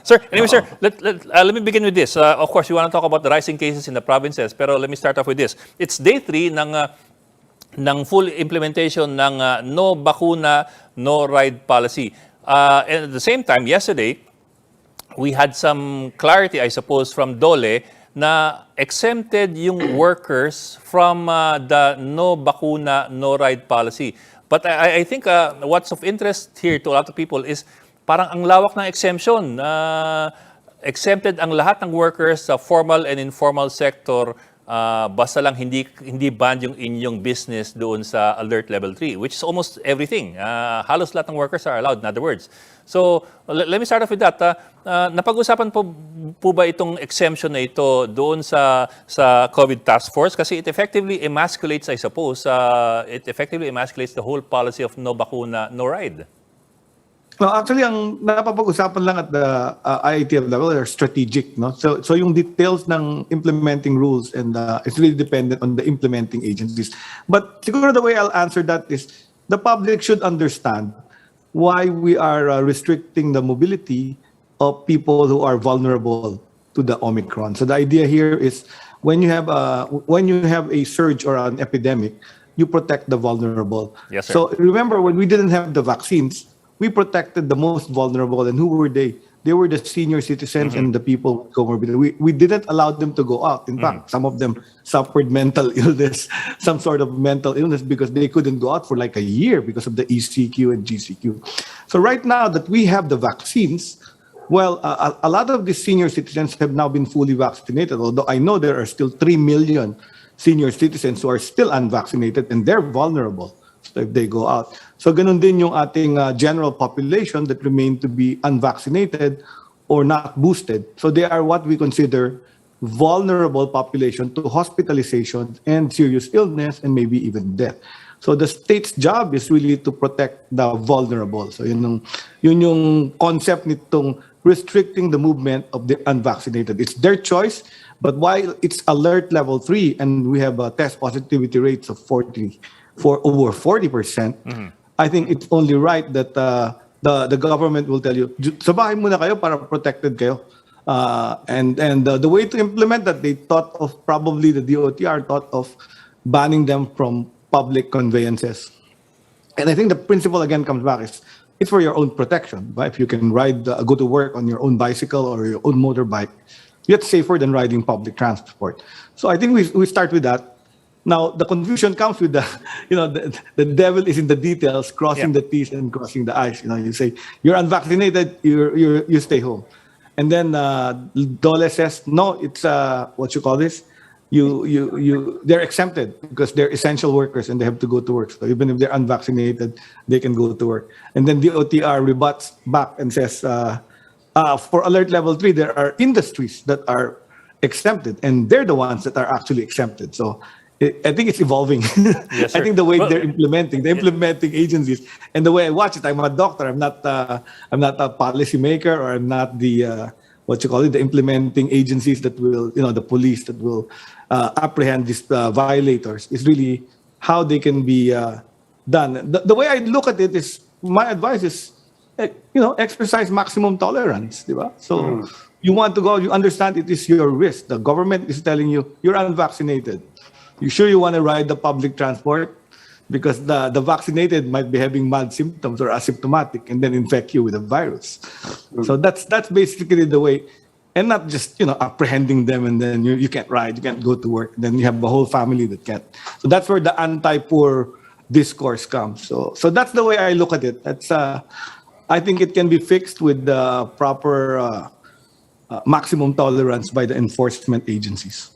Sir, anyway, sir, let me begin with this. Of course, you want to talk about the rising cases in the provinces, pero let me start off with this. It's day 3 ng full implementation ng no bakuna, no ride policy. And at the same time, yesterday, we had some clarity, I suppose, from DOLE na exempted yung workers from the no bakuna, no ride policy. But I think what's of interest here to a lot of people is parang ang lawak ng exemption. Exempted ang lahat ng workers sa formal and informal sector, basta lang hindi banned yung inyong business doon sa alert level 3, which is almost everything. Halos lahat ng workers are allowed, in other words. So let me start off with that. Napag-usapan po ba itong exemption na ito doon sa COVID task force? Kasi it effectively emasculates, I suppose, it effectively emasculates the whole policy of no bakuna, no ride. No, actually, ang napapag-usapan lang at the IITF level are strategic. No? So yung details ng implementing rules and it's really dependent on the implementing agencies. But siguro the way I'll answer that is the public should understand why we are restricting the mobility of people who are vulnerable to the Omicron. So the idea here is when you have a surge or an epidemic, you protect the vulnerable. Yes, sir. So remember, when we didn't have the vaccines, we protected the most vulnerable. And who were they? They were the senior citizens and the people with comorbidity. We didn't allow them to go out. In fact, some of them suffered mental illness, some sort of mental illness, because they couldn't go out for like a year because of the ECQ and GCQ. So right now that we have the vaccines, well, a lot of these senior citizens have now been fully vaccinated, although I know there are still 3 million senior citizens who are still unvaccinated and they're vulnerable if they go out. So ganun din yung ating general population that remain to be unvaccinated or not boosted. So they are what we consider vulnerable population to hospitalization and serious illness and maybe even death. So the state's job is really to protect the vulnerable. So yun yung concept nitong restricting the movement of the unvaccinated. It's their choice, but while it's alert level 3 and we have test positivity rates of over 40%, I think it's only right that the government will tell you, sa bahay muna kayo para protected kayo. And the way to implement that, they thought of, probably the DOTR thought of banning them from public conveyances. And I think the principle again comes back is it's for your own protection. But if you can go to work on your own bicycle or your own motorbike, it's safer than riding public transport. So I think we start with that. Now the confusion comes with the devil is in the details, crossing the T's and crossing the I's. You say you're unvaccinated, you stay home, and then Dole says no, it's what you call this. They're exempted because they're essential workers and they have to go to work. So even if they're unvaccinated, they can go to work. And then the OTR rebuts back and says, for alert level 3, there are industries that are exempted, and they're the ones that are actually exempted. So I think it's evolving. Yes, sir. I think the way they're implementing, the implementing agencies, and the way I watch it, I'm a doctor. I'm not a policymaker, or I'm not the the implementing agencies that will, the police that will apprehend these violators. Is really how they can be done. The way I look at it is, my advice is, exercise maximum tolerance, diba? So you want to go, you understand it is your risk. The government is telling you you're unvaccinated. You sure you want to ride the public transport? Because the vaccinated might be having mild symptoms or asymptomatic and then infect you with a virus. So that's basically the way, and not just apprehending them and then you can't ride, you can't go to work. Then you have a whole family that can't. So that's where the anti-poor discourse comes. So that's the way I look at it. That's I think it can be fixed with the proper maximum tolerance by the enforcement agencies.